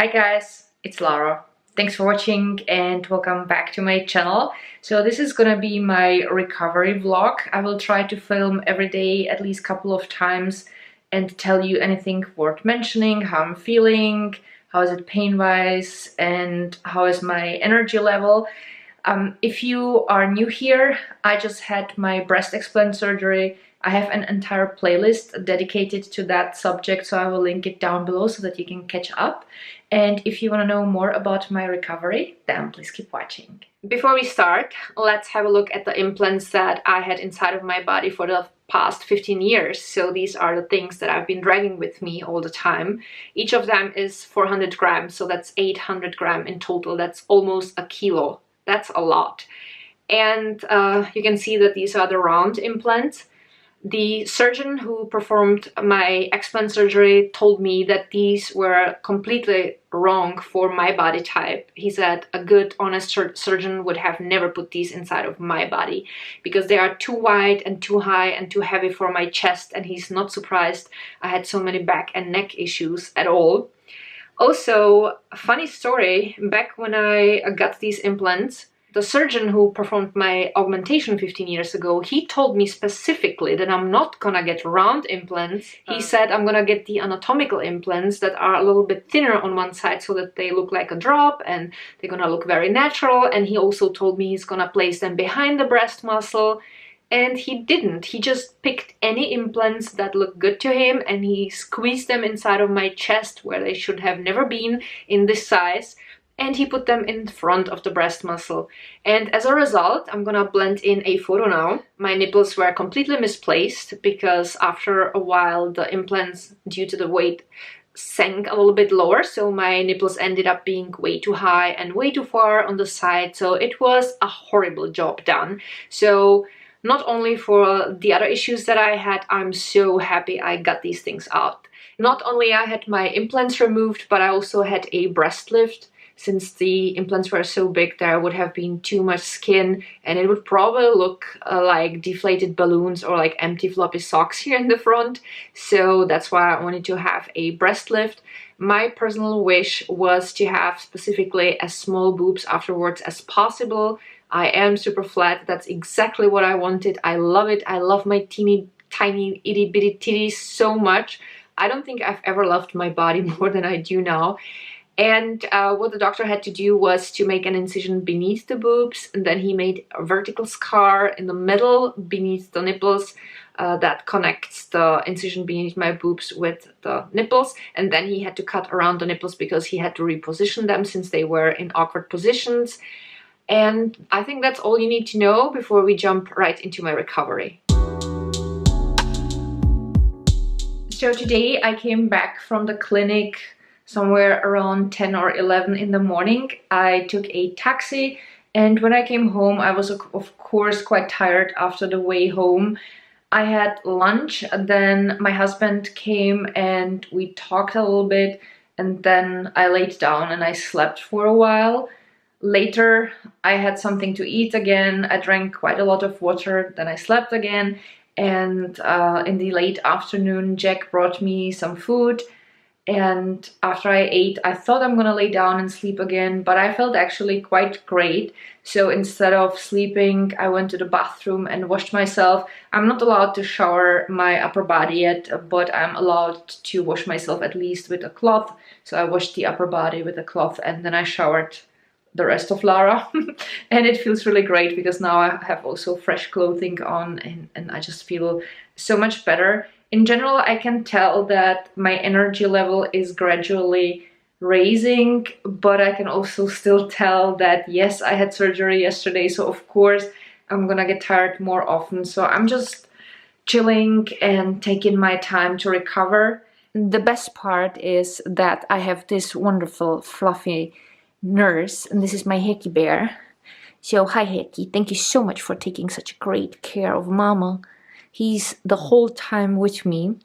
Hi guys, it's Lara. Thanks for watching and welcome back to my channel. So this is gonna be my recovery vlog. I will try to film every day at least a couple of times and tell you anything worth mentioning, how I'm feeling, how is it pain-wise, and how is my energy level. If you are new here, I just had my breast explant surgery. I have an entire playlist dedicated to that subject, so I will link it down below so that you can catch up. And if you want to know more about my recovery, then please keep watching. Before we start, let's have a look at the implants that I had inside of my body for the past 15 years. So these are the things that I've been dragging with me all the time. Each of them is 400 grams, so that's 800 grams in total. That's almost a kilo. That's a lot. And you can see that these are the round implants. The surgeon who performed my explant surgery told me that these were completely wrong for my body type. He said a good, honest surgeon would have never put these inside of my body because they are too wide and too high and too heavy for my chest, and he's not surprised I had so many back and neck issues at all. Also, a funny story, back when I got these implants, the surgeon who performed my augmentation 15 years ago, he told me specifically that I'm not gonna get round implants. He said I'm gonna get the anatomical implants that are a little bit thinner on one side so that they look like a drop and they're gonna look very natural. And he also told me he's gonna place them behind the breast muscle. And he didn't. He just picked any implants that looked good to him and he squeezed them inside of my chest where they should have never been in this size. And he put them in front of the breast muscle. And as a result, I'm gonna blend in a photo now. My nipples were completely misplaced because after a while the implants, due to the weight, sank a little bit lower, so my nipples ended up being way too high and way too far on the side. So it was a horrible job done. So not only for the other issues that I had, I'm so happy I got these things out. Not only I had my implants removed, but I also had a breast lift. Since the implants were so big, there would have been too much skin and it would probably look like deflated balloons or like empty floppy socks here in the front. So that's why I wanted to have a breast lift. My personal wish was to have specifically as small boobs afterwards as possible. I am super flat. That's exactly what I wanted. I love it. I love my teeny tiny itty bitty titties so much. I don't think I've ever loved my body more than I do now. And what the doctor had to do was to make an incision beneath the boobs, and then he made a vertical scar in the middle beneath the nipples that connects the incision beneath my boobs with the nipples, and then he had to cut around the nipples because he had to reposition them since they were in awkward positions. And I think that's all you need to know before we jump right into my recovery. So today I came back from the clinic somewhere around 10 or 11 in the morning. I took a taxi, and when I came home I was of course quite tired after the way home. I had lunch, then my husband came and we talked a little bit, and then I laid down and I slept for a while. Later I had something to eat again, I drank quite a lot of water, then I slept again, and in the late afternoon Jack brought me some food. And after I ate, I thought I'm gonna lay down and sleep again, but I felt actually quite great. So instead of sleeping, I went to the bathroom and washed myself. I'm not allowed to shower my upper body yet, but I'm allowed to wash myself at least with a cloth. So I washed the upper body with a cloth and then I showered the rest of Lara. And it feels really great because now I have also fresh clothing on and I just feel so much better. In general, I can tell that my energy level is gradually raising, but I can also still tell that yes, I had surgery yesterday, so of course I'm gonna get tired more often. So I'm just chilling and taking my time to recover. The best part is that I have this wonderful fluffy nurse, and this is my Hickey bear. So hi Hickey, thank you so much for taking such great care of Mama. He's the whole time with me.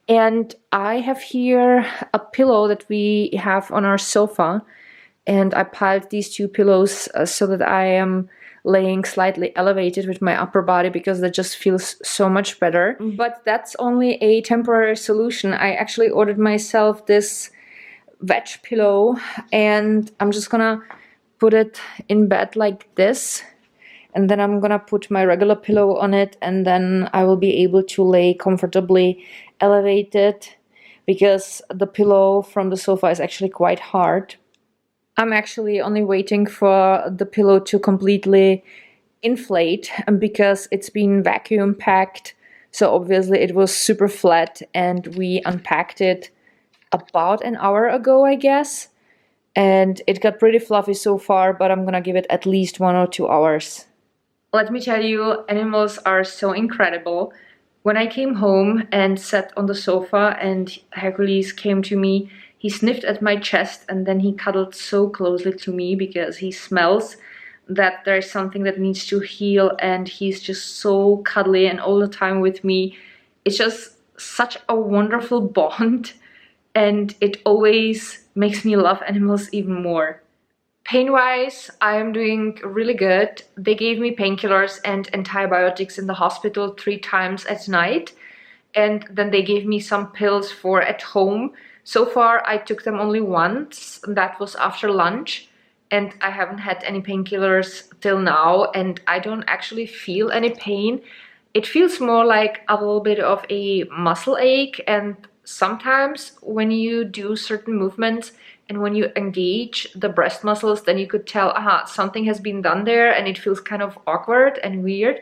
And I have here a pillow that we have on our sofa, and I piled these two pillows so that I am laying slightly elevated with my upper body because that just feels so much better. But that's only a temporary solution. I actually ordered myself this veg pillow, and I'm just gonna put it in bed like this, and then I'm gonna put my regular pillow on it, and then I will be able to lay comfortably elevated, because the pillow from the sofa is actually quite hard. I'm actually only waiting for the pillow to completely inflate, and because it's been vacuum packed, so obviously it was super flat, and we unpacked it about an hour ago, I guess, and it got pretty fluffy so far, but I'm gonna give it at least 1 or 2 hours. Let me tell you, animals are so incredible. When I came home and sat on the sofa and Hercules came to me, he sniffed at my chest and then he cuddled so closely to me because he smells that there's something that needs to heal, and he's just so cuddly and all the time with me. It's just such a wonderful bond, and it always makes me love animals even more. Pain-wise, I am doing really good. They gave me painkillers and antibiotics in the hospital 3 times at night, and then they gave me some pills for at home. So far, I took them only once, that was after lunch, and I haven't had any painkillers till now, and I don't actually feel any pain. It feels more like a little bit of a muscle ache, and sometimes when you do certain movements and when you engage the breast muscles, then you could tell, aha, something has been done there, and it feels kind of awkward and weird.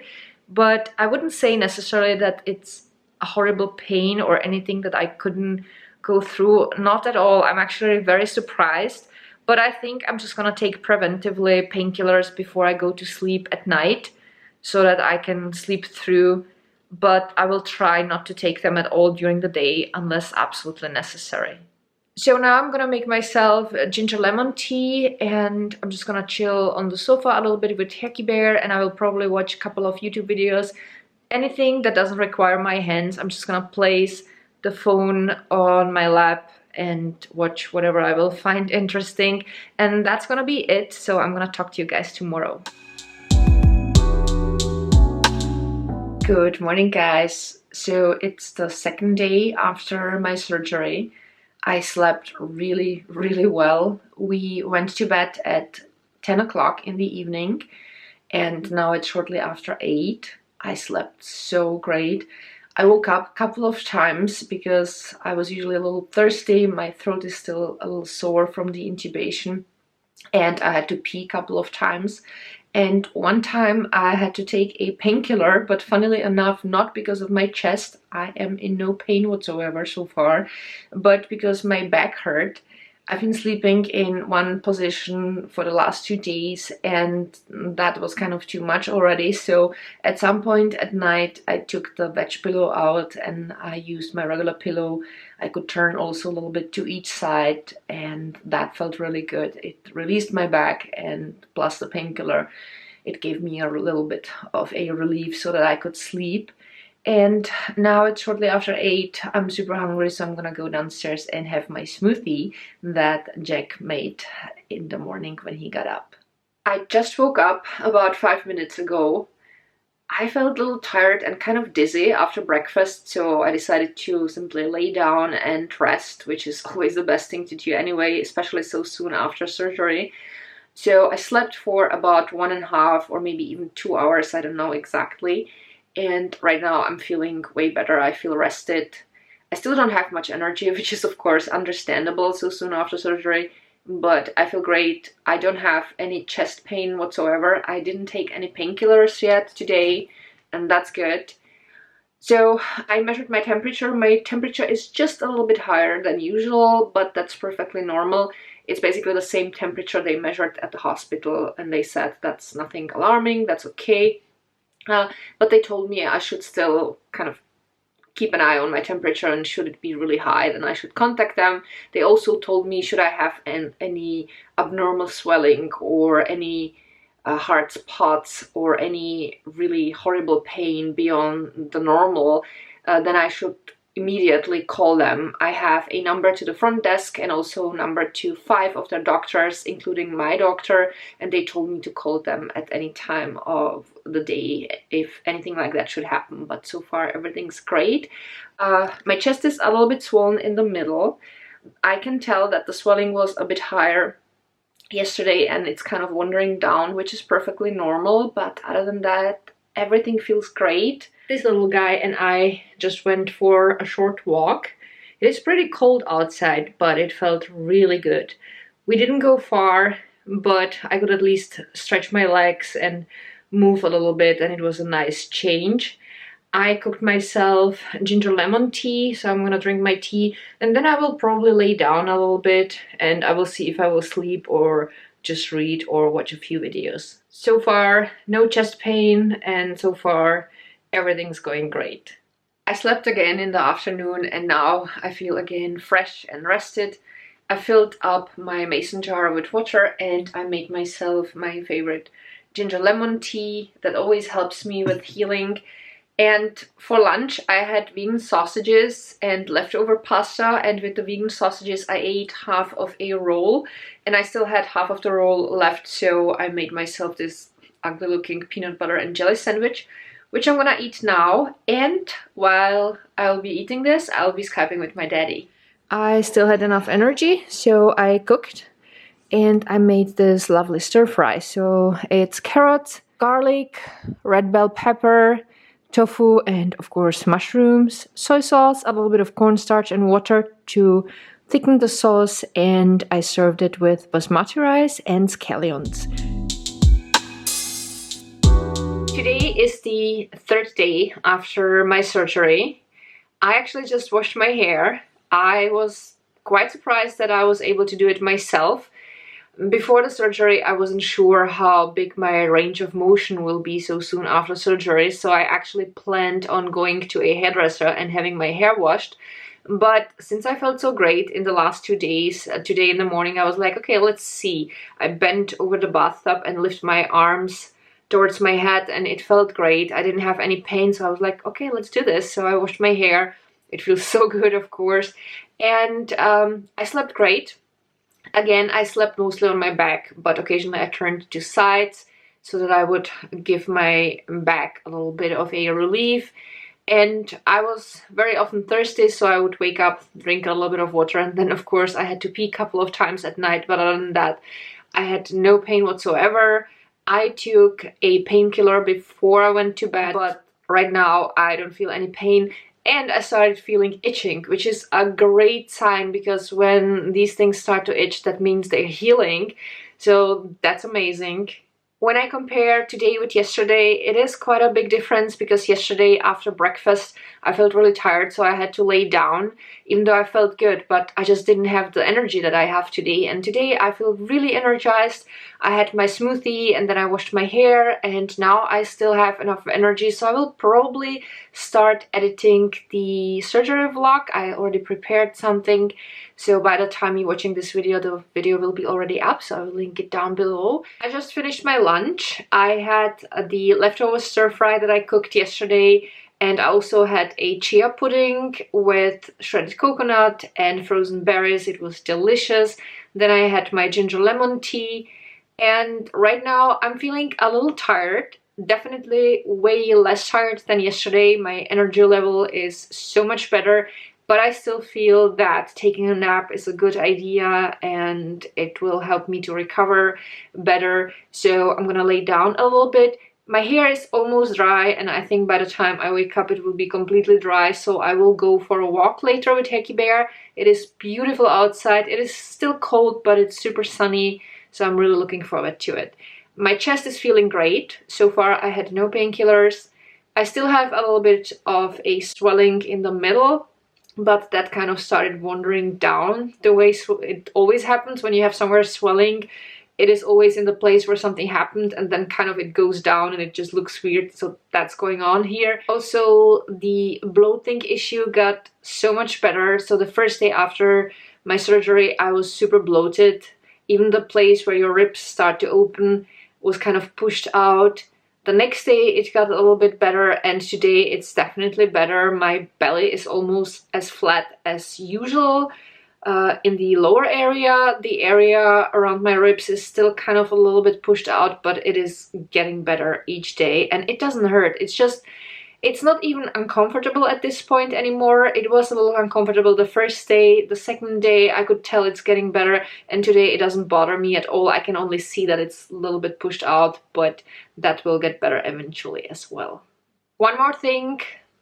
But I wouldn't say necessarily that it's a horrible pain or anything that I couldn't go through. Not at all. I'm actually very surprised. But I think I'm just gonna take preventively painkillers before I go to sleep at night so that I can sleep through. But I will try not to take them at all during the day unless absolutely necessary. So now I'm gonna make myself a ginger lemon tea, and I'm just gonna chill on the sofa a little bit with Herky Bear, and I will probably watch a couple of YouTube videos. Anything that doesn't require my hands, I'm just gonna place the phone on my lap and watch whatever I will find interesting. And that's gonna be it. So I'm gonna talk to you guys tomorrow. Good morning, guys. So it's the second day after my surgery. I slept really, really well. We went to bed at 10 o'clock in the evening, and now it's shortly after 8. I slept so great. I woke up a couple of times because I was usually a little thirsty. My throat is still a little sore from the intubation, and I had to pee a couple of times. And one time I had to take a painkiller, but funnily enough, not because of my chest. I am in no pain whatsoever so far, but because my back hurt. I've been sleeping in one position for the last 2 days, and that was kind of too much already. So at some point at night, I took the veg pillow out and I used my regular pillow. I could turn also a little bit to each side, and that felt really good. It released my back, and plus the painkiller, it gave me a little bit of a relief so that I could sleep. And now it's shortly after 8. I'm super hungry, so I'm gonna go downstairs and have my smoothie that Jack made in the morning when he got up. I just woke up about 5 minutes ago. I felt a little tired and kind of dizzy after breakfast, so I decided to simply lay down and rest, which is always the best thing to do anyway, especially so soon after surgery. So I slept for about 1.5 or maybe even 2 hours, I don't know exactly. And right now I'm feeling way better. I feel rested. I still don't have much energy, which is of course understandable so soon after surgery, but I feel great. I don't have any chest pain whatsoever. I didn't take any painkillers yet today, and that's good. So I measured my temperature. My temperature is just a little bit higher than usual, but that's perfectly normal. It's basically the same temperature they measured at the hospital, and they said that's nothing alarming, that's okay. But they told me I should still kind of keep an eye on my temperature, and should it be really high, then I should contact them. They also told me should I have any abnormal swelling or any hard spots or any really horrible pain beyond the normal, then I should immediately call them. I have a number to the front desk and also a number to 5 of their doctors, including my doctor, and they told me to call them at any time of the day if anything like that should happen. But so far everything's great. My chest is a little bit swollen in the middle, I can tell that the swelling was a bit higher yesterday and it's kind of wandering down, which is perfectly normal, but other than that, everything feels great. This little guy and I just went for a short walk. It is pretty cold outside, but it felt really good. We didn't go far, but I could at least stretch my legs and move a little bit, and it was a nice change. I cooked myself ginger lemon tea, so I'm gonna drink my tea and then I will probably lay down a little bit and I will see if I will sleep or just read or watch a few videos. So far, no chest pain, and so far everything's going great. I slept again in the afternoon and now I feel again fresh and rested. I filled up my mason jar with water and I made myself my favorite ginger lemon tea that always helps me with healing. And for lunch I had vegan sausages and leftover pasta, and with the vegan sausages I ate half of a roll and I still had half of the roll left, so I made myself this ugly looking peanut butter and jelly sandwich, which I'm gonna eat now. And while I'll be eating this, I'll be Skyping with my daddy. I still had enough energy, so I cooked and I made this lovely stir fry. So it's carrots, garlic, red bell pepper, tofu, and of course mushrooms, soy sauce, a little bit of cornstarch and water to thicken the sauce, and I served it with basmati rice and scallions. Today is the third day after my surgery. I actually just washed my hair. I was quite surprised that I was able to do it myself. Before the surgery, I wasn't sure how big my range of motion will be so soon after surgery, so I actually planned on going to a hairdresser and having my hair washed. But since I felt so great in the last 2 days, today in the morning I was like, okay, let's see. I bent over the bathtub and lifted my arms towards my head and it felt great. I didn't have any pain, so I was like, okay, let's do this. So I washed my hair. It feels so good, of course. And I slept great. Again, I slept mostly on my back, but occasionally I turned to sides so that I would give my back a little bit of a relief. And I was very often thirsty, so I would wake up, drink a little bit of water, and then of course I had to pee a couple of times at night, but other than that, I had no pain whatsoever. I took a painkiller before I went to bed, but right now I don't feel any pain. And I started feeling itching, which is a great sign, because when these things start to itch, that means they're healing. So that's amazing. When I compare today with yesterday, it is quite a big difference, because yesterday after breakfast I felt really tired, so I had to lay down, even though I felt good, but I just didn't have the energy that I have today. And today I feel really energized. I had my smoothie and then I washed my hair, and now I still have enough energy, so I will probably start editing the surgery vlog. I already prepared something, so by the time you're watching this video, the video will be already up, so I will link it down below. I just finished my lunch. I had the leftover stir fry that I cooked yesterday, and I also had a chia pudding with shredded coconut and frozen berries. It was delicious. Then I had my ginger lemon tea, and right now I'm feeling a little tired. Definitely way less tired than yesterday. My energy level is so much better, but I still feel that taking a nap is a good idea and it will help me to recover better. So I'm gonna lay down a little bit. My hair is almost dry, and I think by the time I wake up it will be completely dry, so I will go for a walk later with Heki Bear. It is beautiful outside. It is still cold, but it's super sunny, so I'm really looking forward to it. My chest is feeling great. So far I had no painkillers. I still have a little bit of a swelling in the middle, but that kind of started wandering down the way it always happens when you have somewhere swelling. It is always in the place where something happened, and then kind of it goes down and it just looks weird, so that's going on here. Also, the bloating issue got so much better. So the first day after my surgery I was super bloated. Even the place where your ribs start to open was kind of pushed out. The next day it got a little bit better, and today it's definitely better. My belly is almost as flat as usual. In the lower area, the area around my ribs is still kind of a little bit pushed out, but it is getting better each day and it doesn't hurt. It's just, It's not even uncomfortable at this point anymore. It was a little uncomfortable the first day. The second day I could tell it's getting better, and today it doesn't bother me at all. I can only see that it's a little bit pushed out, but that will get better eventually as well. One more thing,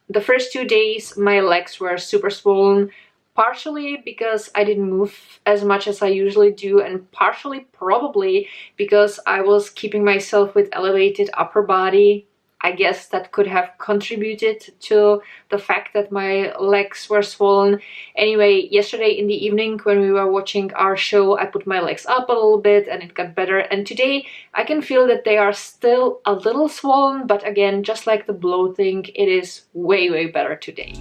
the first 2 days my legs were super swollen, partially because I didn't move as much as I usually do, and partially probably because I was keeping myself with elevated upper body. I guess that could have contributed to the fact that my legs were swollen. Anyway, yesterday in the evening when we were watching our show, I put my legs up a little bit and it got better. And today I can feel that they are still a little swollen, but again, just like the bloating, it is way, way better today.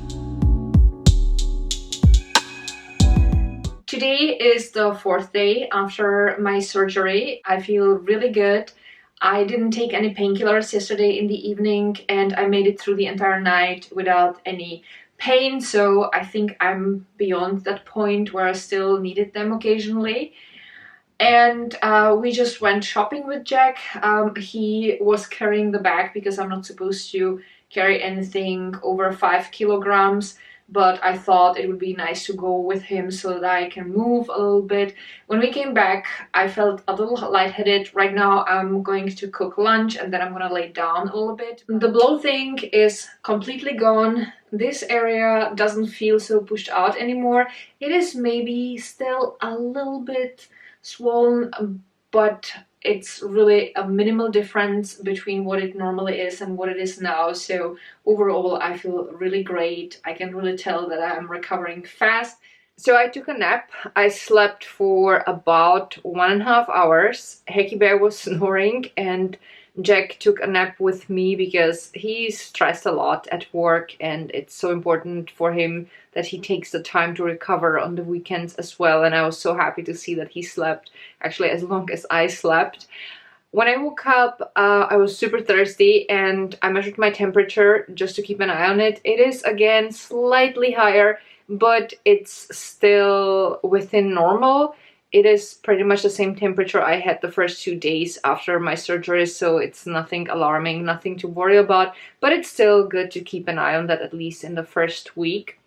Today is the 4th day after my surgery. I feel really good. I didn't take any painkillers yesterday in the evening, and I made it through the entire night without any pain, so I think I'm beyond that point where I still needed them occasionally. And we just went shopping with Jack. He was carrying the bag because I'm not supposed to carry anything over 5 kilograms. But I thought it would be nice to go with him so that I can move a little bit. When we came back, I felt a little lightheaded. Right now I'm going to cook lunch and then I'm gonna lay down a little bit. The bloating is completely gone. This area doesn't feel so pushed out anymore. It is maybe still a little bit swollen, but it's really a minimal difference between what it normally is and what it is now. So overall, I feel really great. I can really tell that I'm recovering fast. So I took a nap. I slept for about 1.5 hours. Hecky Bear was snoring and Jack took a nap with me because he's stressed a lot at work and it's so important for him that he takes the time to recover on the weekends as well. And I was so happy to see that he slept actually as long as I slept. When I woke up, I was super thirsty and I measured my temperature just to keep an eye on it. It is again slightly higher, but it's still within normal. It is pretty much the same temperature I had the first 2 days after my surgery, so it's nothing alarming, nothing to worry about, but it's still good to keep an eye on that at least in the first week.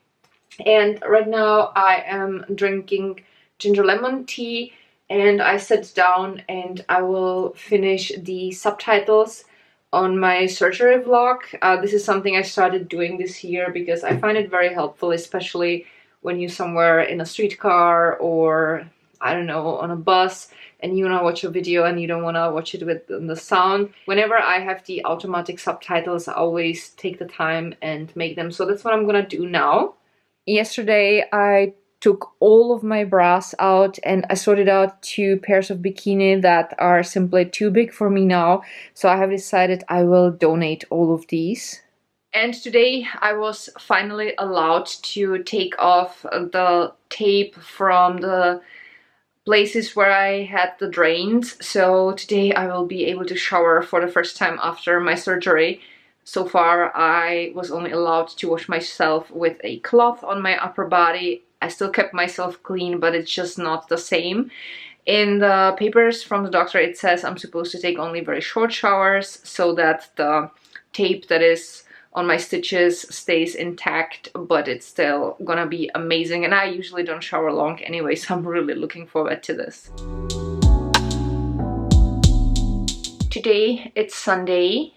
And right now I am drinking ginger lemon tea and I sat down and I will finish the subtitles on my surgery vlog. This is something I started doing this year because I find it very helpful, especially when you're somewhere in a streetcar or I don't know, on a bus and you want to watch a video and you don't want to watch it with the sound. Whenever I have the automatic subtitles, I always take the time and make them. So that's what I'm gonna do now. Yesterday I took all of my bras out and I sorted out 2 pairs of bikini that are simply too big for me now. So I have decided I will donate all of these. And today I was finally allowed to take off the tape from the places where I had the drains. So today I will be able to shower for the first time after my surgery. So far I was only allowed to wash myself with a cloth on my upper body. I still kept myself clean, but it's just not the same. In the papers from the doctor it says I'm supposed to take only very short showers so that the tape that is on my stitches stays intact, but it's still gonna be amazing. And I usually don't shower long anyway, so I'm really looking forward to this. Today it's Sunday.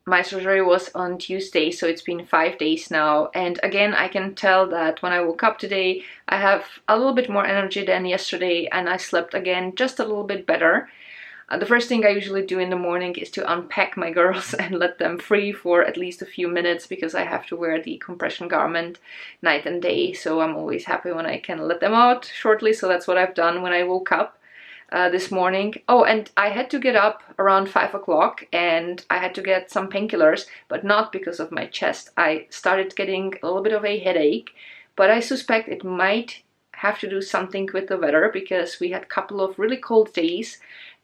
My surgery was on Tuesday, so it's been 5 days now. And again, I can tell that when I woke up today, I have a little bit more energy than yesterday and I slept again just a little bit better. The first thing I usually do in the morning is to unpack my girls and let them free for at least a few minutes because I have to wear the compression garment night and day. So I'm always happy when I can let them out shortly. So that's what I've done when I woke up this morning. Oh, and I had to get up around 5 o'clock and I had to get some painkillers, but not because of my chest. I started getting a little bit of a headache, but I suspect it might have to do something with the weather because we had a couple of really cold days.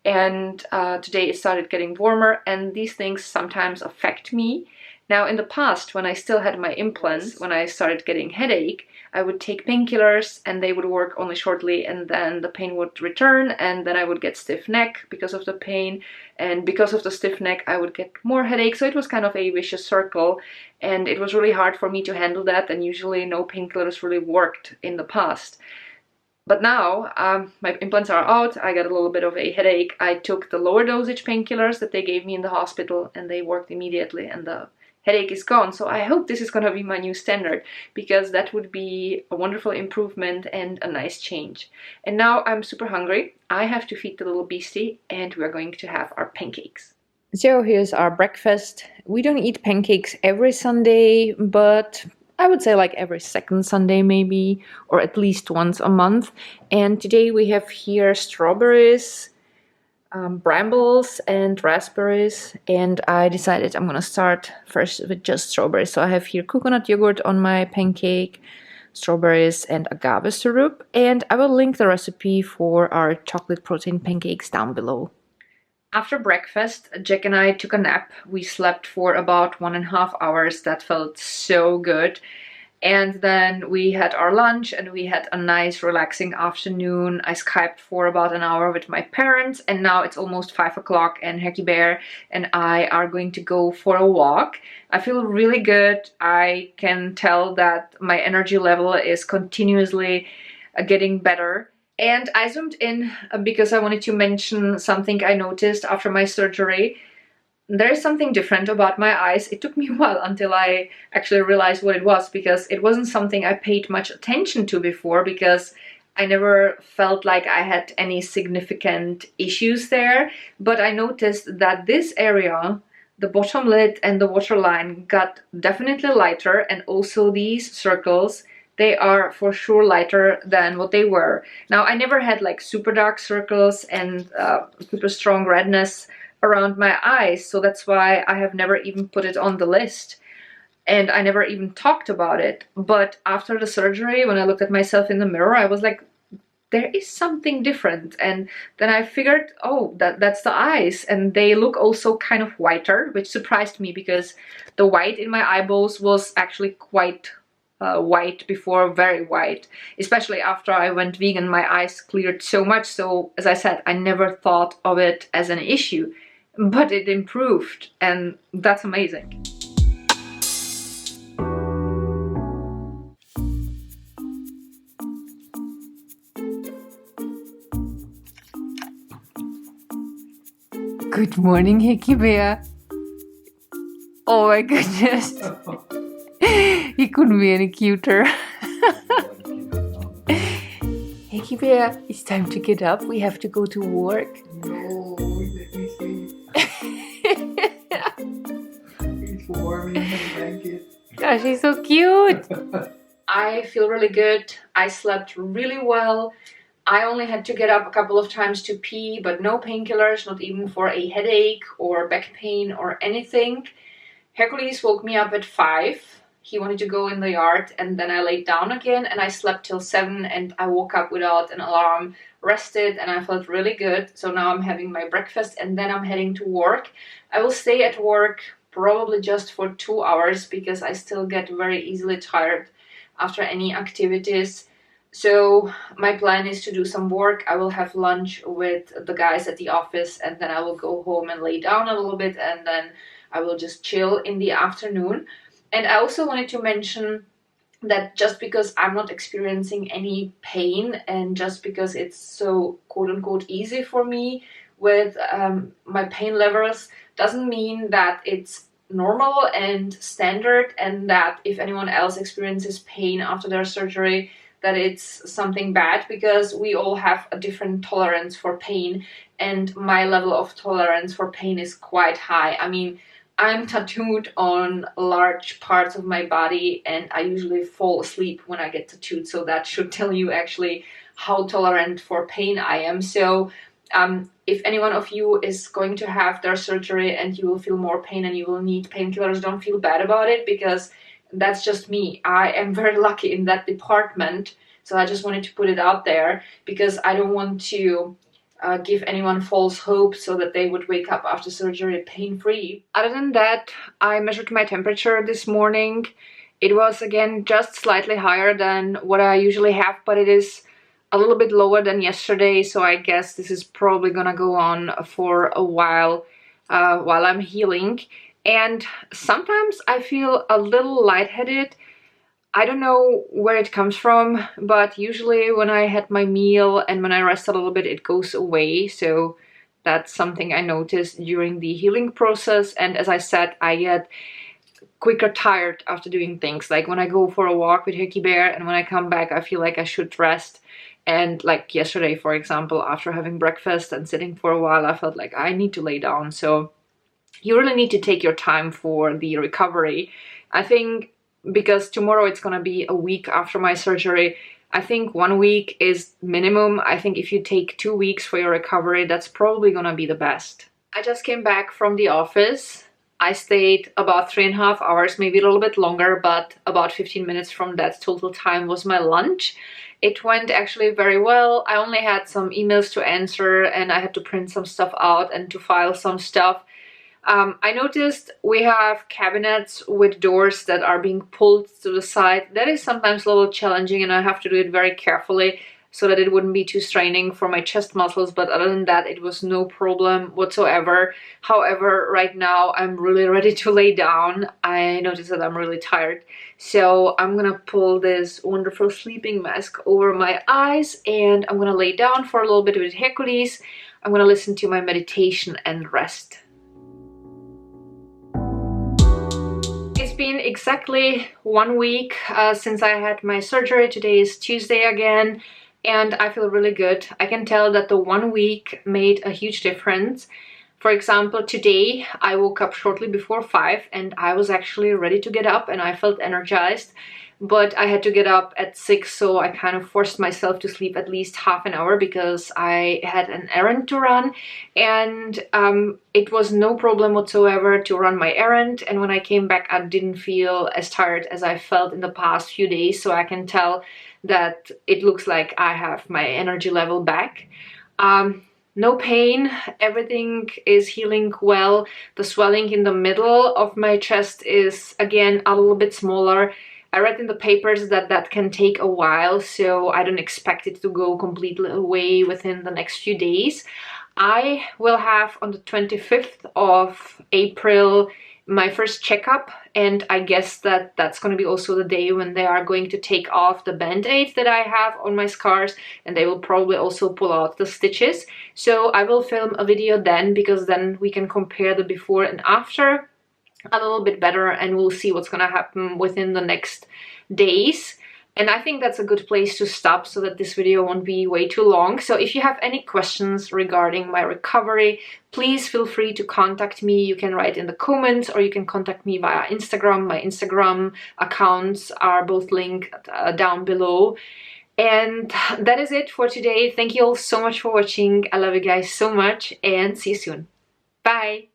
And today it started getting warmer and these things sometimes affect me. Now, in the past, when I still had my implants, when I started getting headache, I would take painkillers and they would work only shortly, and then the pain would return, and then I would get stiff neck because of the pain, and because of the stiff neck I would get more headache. So it was kind of a vicious circle, and it was really hard for me to handle that, and usually no painkillers really worked in the past. But now my implants are out, I got a little bit of a headache. I took the lower dosage painkillers that they gave me in the hospital, and they worked immediately, and the headache is gone. So I hope this is going to be my new standard, because that would be a wonderful improvement and a nice change. And now I'm super hungry. I have to feed the little beastie, and we're going to have our pancakes. So here's our breakfast. We don't eat pancakes every Sunday, but I would say like every second Sunday maybe, or at least once a month. And today we have here strawberries, brambles and raspberries, and I decided I'm gonna start first with just strawberries. So I have here coconut yogurt on my pancake, strawberries and agave syrup, and I will link the recipe for our chocolate protein pancakes down below. After breakfast, Jack and I took a nap. We slept for about 1.5 hours. That felt so good. And then we had our lunch and we had a nice relaxing afternoon. I Skyped for about an hour with my parents, and now it's almost 5 o'clock and Hecky Bear and I are going to go for a walk. I feel really good. I can tell that my energy level is continuously getting better. And I zoomed in because I wanted to mention something I noticed after my surgery. There is something different about my eyes. It took me a while until I actually realized what it was, because it wasn't something I paid much attention to before, because I never felt like I had any significant issues there. But I noticed that this area, the bottom lid and the waterline, got definitely lighter, and also these circles, they are for sure lighter than what they were. Now, I never had like super dark circles and super strong redness around my eyes, so that's why I have never even put it on the list, and I never even talked about it. But after the surgery, when I looked at myself in the mirror, I was like, there is something different. And then I figured, oh, that's the eyes, and they look also kind of whiter, which surprised me, because the white in my eyeballs was actually quite white before, very white. Especially after I went vegan, my eyes cleared so much. So as I said, I never thought of it as an issue, but it improved, and that's amazing. Good morning, Hickey Bear. Oh my goodness. He couldn't be any cuter. Hickey Bear, it's time to get up. We have to go to work. No, let me sleep. He's warm in the blanket. Gosh, he's so cute. I feel really good. I slept really well. I only had to get up a couple of times to pee, but no painkillers, not even for a headache or back pain or anything. Hercules woke me up at 5. He wanted to go in the yard, and then I laid down again and I slept till 7, and I woke up without an alarm, rested, and I felt really good. So now I'm having my breakfast and then I'm heading to work. I will stay at work probably just for 2 hours, because I still get very easily tired after any activities. So my plan is to do some work. I will have lunch with the guys at the office, and then I will go home and lay down a little bit, and then I will just chill in the afternoon. And I also wanted to mention that just because I'm not experiencing any pain, and just because it's so quote-unquote easy for me with my pain levels, doesn't mean that it's normal and standard, and that if anyone else experiences pain after their surgery, that it's something bad, because we all have a different tolerance for pain, and my level of tolerance for pain is quite high. I mean, I'm tattooed on large parts of my body, and I usually fall asleep when I get tattooed, so that should tell you actually how tolerant for pain I am. So if any one of you is going to have their surgery and you will feel more pain and you will need painkillers, don't feel bad about it, because that's just me. I am very lucky in that department, so I just wanted to put it out there, because I don't want to give anyone false hope so that they would wake up after surgery pain-free. Other than that, I measured my temperature this morning. It was again just slightly higher than what I usually have, but it is a little bit lower than yesterday, so I guess this is probably gonna go on for a while I'm healing. And sometimes I feel a little lightheaded. I don't know where it comes from, but usually when I had my meal and when I rest a little bit, it goes away. So that's something I noticed during the healing process. And as I said, I get quicker tired after doing things. Like when I go for a walk with Hickey Bear and when I come back, I feel like I should rest. And like yesterday, for example, after having breakfast and sitting for a while, I felt like I need to lay down. So you really need to take your time for the recovery. I think because tomorrow it's gonna be a week after my surgery, I think 1 week is minimum. I think if you take 2 weeks for your recovery, that's probably gonna be the best. I just came back from the office. I stayed about 3.5 hours, maybe a little bit longer, but about 15 minutes from that total time was my lunch. It went actually very well. I only had some emails to answer and I had to print some stuff out and to file some stuff. I noticed we have cabinets with doors that are being pulled to the side. That is sometimes a little challenging and I have to do it very carefully so that it wouldn't be too straining for my chest muscles, but other than that, it was no problem whatsoever. However, right now I'm really ready to lay down. I noticed that I'm really tired, so I'm gonna pull this wonderful sleeping mask over my eyes and I'm gonna lay down for a little bit with Hercules. I'm gonna listen to my meditation and rest. It's been exactly 1 week since I had my surgery. Today is Tuesday again, and I feel really good. I can tell that the 1 week made a huge difference. For example, today I woke up shortly before 5 and I was actually ready to get up and I felt energized. But I had to get up at 6, so I kind of forced myself to sleep at least half an hour because I had an errand to run, and it was no problem whatsoever to run my errand. And when I came back, I didn't feel as tired as I felt in the past few days, so I can tell that it looks like I have my energy level back. No pain, everything is healing well. The swelling in the middle of my chest is again a little bit smaller. I read in the papers that that can take a while, so I don't expect it to go completely away within the next few days. I will have on the 25th of April my first checkup, and I guess that that's going to be also the day when they are going to take off the band-aids that I have on my scars, and they will probably also pull out the stitches. So I will film a video then, because then we can compare the before and after a little bit better, and we'll see what's gonna happen within the next days. And I think that's a good place to stop so that this video won't be way too long. So if you have any questions regarding my recovery, please feel free to contact me. You can write in the comments or you can contact me via Instagram. My Instagram accounts are both linked down below. And that is it for today. Thank you all so much for watching. I love you guys so much and see you soon. Bye!